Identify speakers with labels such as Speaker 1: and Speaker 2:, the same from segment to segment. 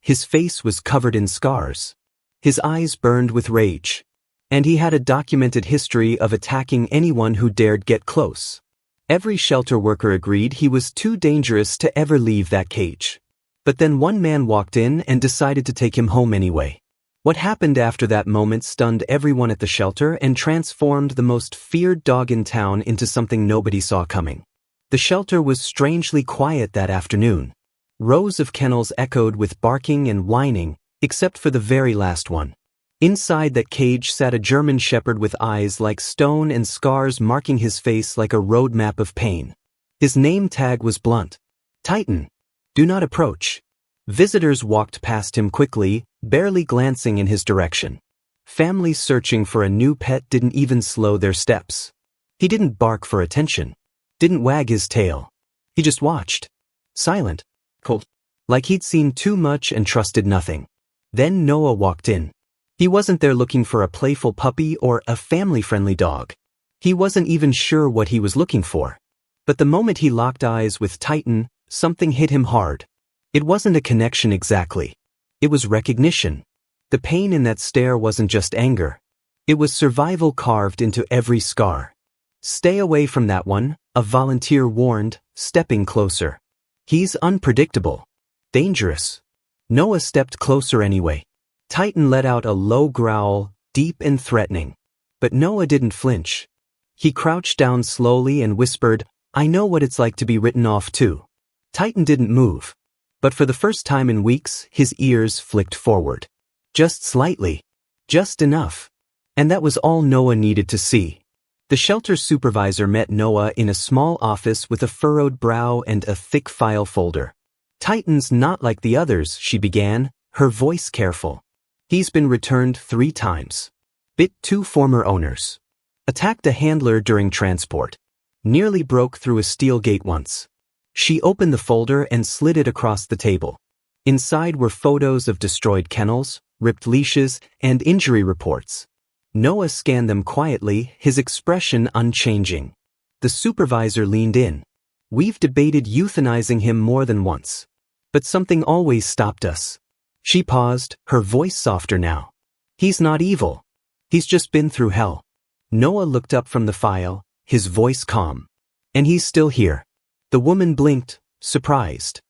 Speaker 1: his face was covered in scars. His eyes burned with rage. And he had a documented history of attacking anyone who dared get close. Every shelter worker agreed he was too dangerous to ever leave that cage. But then one man walked in and decided to take him home anyway. What happened after that moment stunned everyone at the shelter and transformed the most feared dog in town into something nobody saw coming. The shelter was strangely quiet that afternoon. Rows of kennels echoed with barking and whining, except for the very last one. Inside that cage sat a German shepherd with eyes like stone and scars marking his face like a road map of pain. His name tag was blunt. Titan. Do not approach. Visitors walked past him quickly, barely glancing in his direction. Families searching for a new pet didn't even slow their steps. He didn't bark for attention. Didn't wag his tail. He just watched. Silent. Cold. Like he'd seen too much and trusted nothing. Then Noah walked in. He wasn't there looking for a playful puppy or a family-friendly dog. He wasn't even sure what he was looking for. But the moment he locked eyes with Titan, something hit him hard. It wasn't a connection exactly. It was recognition. The pain in that stare wasn't just anger. It was survival carved into every scar. Stay away from that one, a volunteer warned, stepping closer. He's unpredictable. Dangerous. Noah stepped closer anyway. Titan let out a low growl, deep and threatening. But Noah didn't flinch. He crouched down slowly and whispered, "I know what it's like to be written off too." Titan didn't move. But for the first time in weeks, his ears flicked forward. Just slightly. Just enough. And that was all Noah needed to see. The shelter supervisor met Noah in a small office with a furrowed brow and a thick file folder. "Titan's not like the others," she began, her voice careful. "He's been returned 3 times. Bit 2 former owners. Attacked a handler during transport. Nearly broke through a steel gate once." She opened the folder and slid it across the table. Inside were photos of destroyed kennels, ripped leashes, and injury reports. Noah scanned them quietly, his expression unchanging. The supervisor leaned in. "We've debated euthanizing him more than once. But something always stopped us." She paused, her voice softer now. "He's not evil. He's just been through hell." Noah looked up from the file, his voice calm. "And he's still here." The woman blinked, surprised.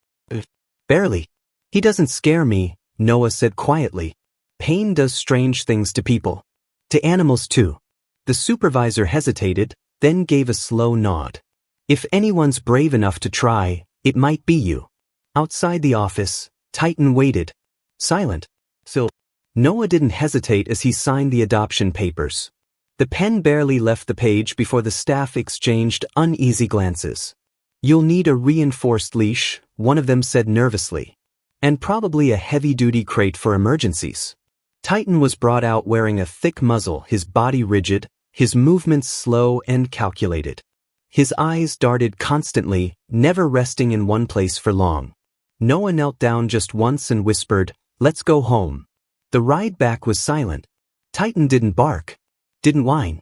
Speaker 1: "Barely. He doesn't scare me," Noah said quietly. "Pain does strange things to people. To animals too." The supervisor hesitated, then gave a slow nod. "If anyone's brave enough to try, it might be you." Outside the office, Titan waited. Silent. Still. Noah didn't hesitate as he signed the adoption papers. The pen barely left the page before the staff exchanged uneasy glances. "You'll need a reinforced leash," one of them said nervously. "And probably a heavy-duty crate for emergencies." Titan was brought out wearing a thick muzzle, his body rigid, his movements slow and calculated. His eyes darted constantly, never resting in one place for long. Noah knelt down just once and whispered, "Let's go home." The ride back was silent. Titan didn't bark. Didn't whine.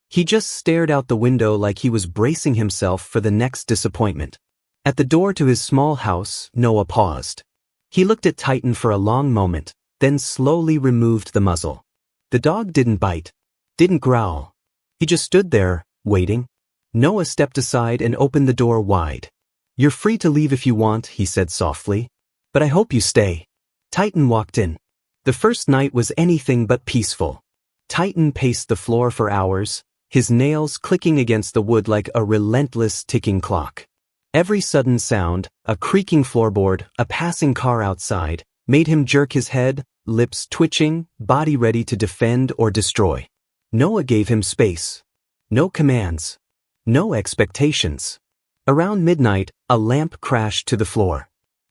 Speaker 1: He just stared out the window like he was bracing himself for the next disappointment. At the door to his small house, Noah paused. He looked at Titan for a long moment, then slowly removed the muzzle. The dog didn't bite. Didn't growl. He just stood there, waiting. Noah stepped aside and opened the door wide. "You're free to leave if you want," he said softly. "But I hope you stay." Titan walked in. The first night was anything but peaceful. Titan paced the floor for hours, his nails clicking against the wood like a relentless ticking clock. Every sudden sound, a creaking floorboard, a passing car outside, made him jerk his head, lips twitching, body ready to defend or destroy. Noah gave him space. No commands. No expectations. Around midnight, a lamp crashed to the floor.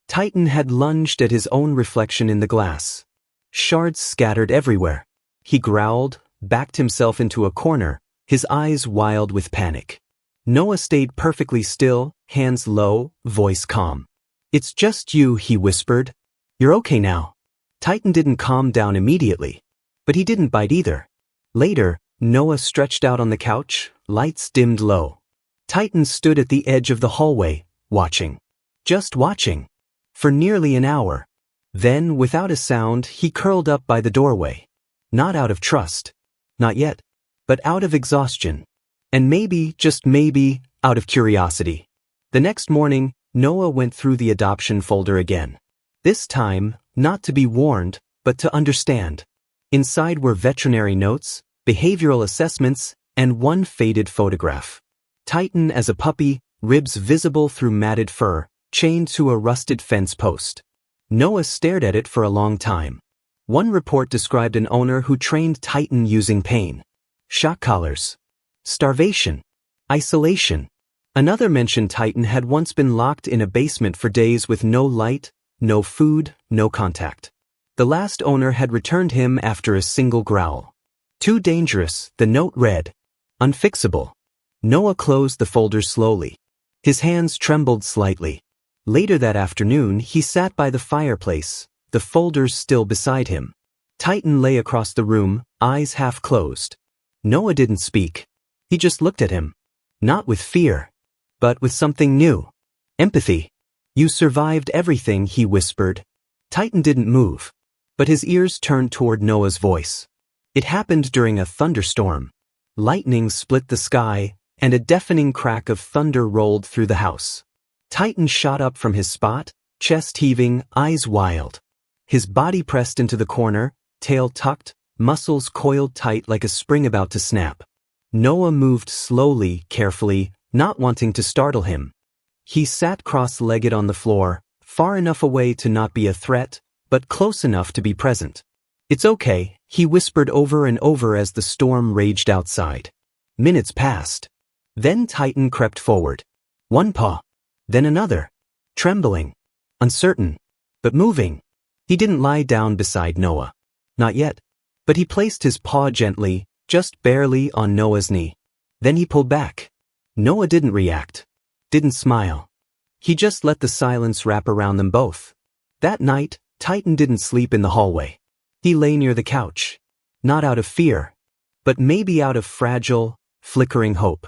Speaker 1: Titan had lunged at his own reflection in the glass. Shards scattered everywhere. He growled, backed himself into a corner, his eyes wild with panic. Noah stayed perfectly still, hands low, voice calm. "It's just you," he whispered. "You're okay now." Titan didn't calm down immediately. But he didn't bite either. Later, Noah stretched out on the couch, lights dimmed low. Titan stood at the edge of the hallway, watching. Just watching. For nearly an hour. Then, without a sound, he curled up by the doorway. Not out of trust. Not yet. But out of exhaustion. And maybe, just maybe, out of curiosity. The next morning, Noah went through the adoption folder again. This time, not to be warned, but to understand. Inside were veterinary notes, behavioral assessments, and one faded photograph. Titan as a puppy, ribs visible through matted fur, chained to a rusted fence post. Noah stared at it for a long time. One report described an owner who trained Titan using pain, shock collars, starvation, isolation. Another mentioned Titan had once been locked in a basement for days with no light, no food, no contact. The last owner had returned him after a single growl. Too dangerous, the note read. Unfixable. Noah closed the folder slowly. His hands trembled slightly. Later that afternoon, he sat by the fireplace, the folders still beside him. Titan lay across the room, eyes half closed. Noah didn't speak. He just looked at him. Not with fear, but with something new. Empathy. You survived everything, he whispered. Titan didn't move, but his ears turned toward Noah's voice. It happened during a thunderstorm. Lightning split the sky, and a deafening crack of thunder rolled through the house. Titan shot up from his spot, chest heaving, eyes wild. His body pressed into the corner, tail tucked, muscles coiled tight like a spring about to snap. Noah moved slowly, carefully, not wanting to startle him. He sat cross-legged on the floor, far enough away to not be a threat, but close enough to be present. It's okay, he whispered over and over as the storm raged outside. Minutes passed. Then Titan crept forward. One paw. Then another. Trembling. Uncertain. But moving. He didn't lie down beside Noah. Not yet. But he placed his paw gently, just barely, on Noah's knee. Then he pulled back. Noah didn't react. Didn't smile. He just let the silence wrap around them both. That night, Titan didn't sleep in the hallway. He lay near the couch. Not out of fear, but maybe out of fragile, flickering hope.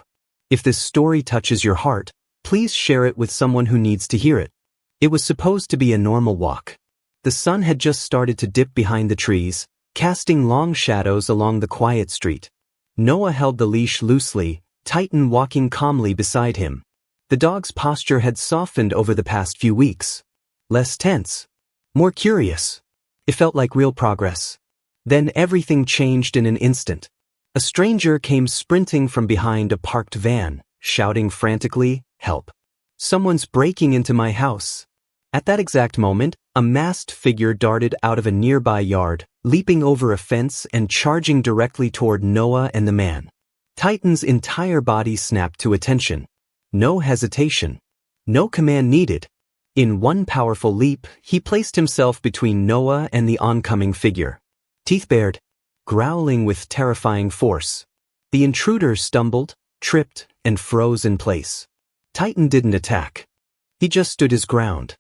Speaker 1: If this story touches your heart, please share it with someone who needs to hear it. It was supposed to be a normal walk. The sun had just started to dip behind the trees, casting long shadows along the quiet street. Noah held the leash loosely, Titan walking calmly beside him. The dog's posture had softened over the past few weeks. Less tense. More curious. It felt like real progress. Then everything changed in an instant. A stranger came sprinting from behind a parked van, shouting frantically, "Help! Someone's breaking into my house." At that exact moment, a masked figure darted out of a nearby yard, leaping over a fence and charging directly toward Noah and the man. Titan's entire body snapped to attention. No hesitation. No command needed. In one powerful leap, he placed himself between Noah and the oncoming figure. Teeth bared, growling with terrifying force. The intruder stumbled, tripped, and froze in place. Titan didn't attack. He just stood his ground.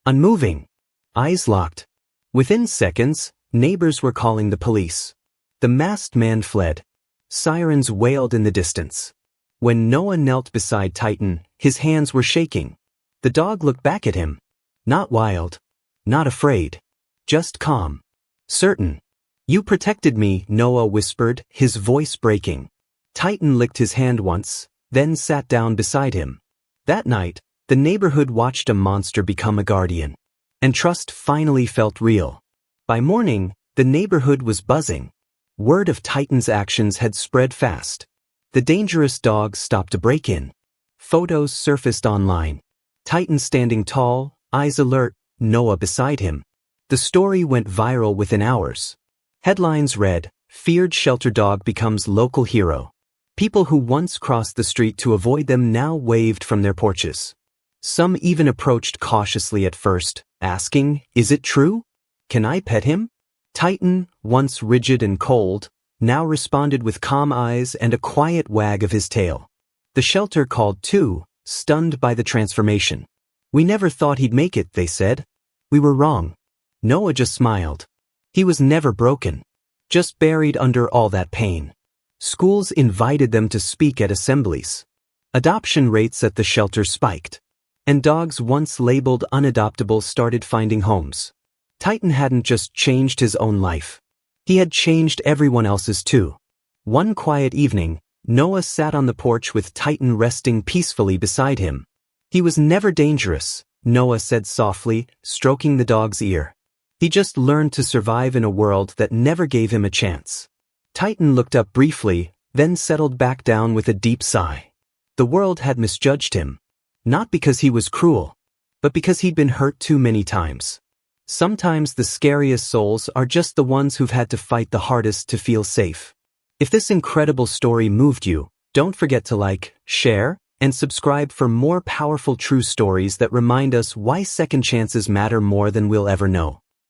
Speaker 1: Unmoving. Eyes locked. Within seconds, neighbors were calling the police. The masked man fled. Sirens wailed in the distance. When Noah knelt beside Titan, his hands were shaking. The dog looked back at him. Not wild. Not afraid. Just calm. Certain. "You protected me," Noah whispered, his voice breaking. Titan licked his hand once, then sat down beside him. That night, the neighborhood watched a monster become a guardian. And trust finally felt real. By morning, the neighborhood was buzzing. Word of Titan's actions had spread fast. The dangerous dog stopped to break in. Photos surfaced online. Titan standing tall, eyes alert, Noah beside him. The story went viral within hours. Headlines read, "Feared shelter dog becomes local hero." People who once crossed the street to avoid them now waved from their porches. Some even approached cautiously at first, asking, "Is it true? Can I pet him?" Titan, once rigid and cold, now responded with calm eyes and a quiet wag of his tail. The shelter called too, stunned by the transformation. "We never thought he'd make it," they said. "We were wrong." Noah just smiled. He was never broken, just buried under all that pain. Schools invited them to speak at assemblies. Adoption rates at the shelter spiked. And dogs once labeled unadoptable started finding homes. Titan hadn't just changed his own life. He had changed everyone else's too. One quiet evening, Noah sat on the porch with Titan resting peacefully beside him. He was never dangerous, Noah said softly, stroking the dog's ear. He just learned to survive in a world that never gave him a chance. Titan looked up briefly, then settled back down with a deep sigh. The world had misjudged him. Not because he was cruel, but because he'd been hurt too many times. Sometimes the scariest souls are just the ones who've had to fight the hardest to feel safe. If this incredible story moved you, don't forget to like, share, and subscribe for more powerful true stories that remind us why second chances matter more than we'll ever know.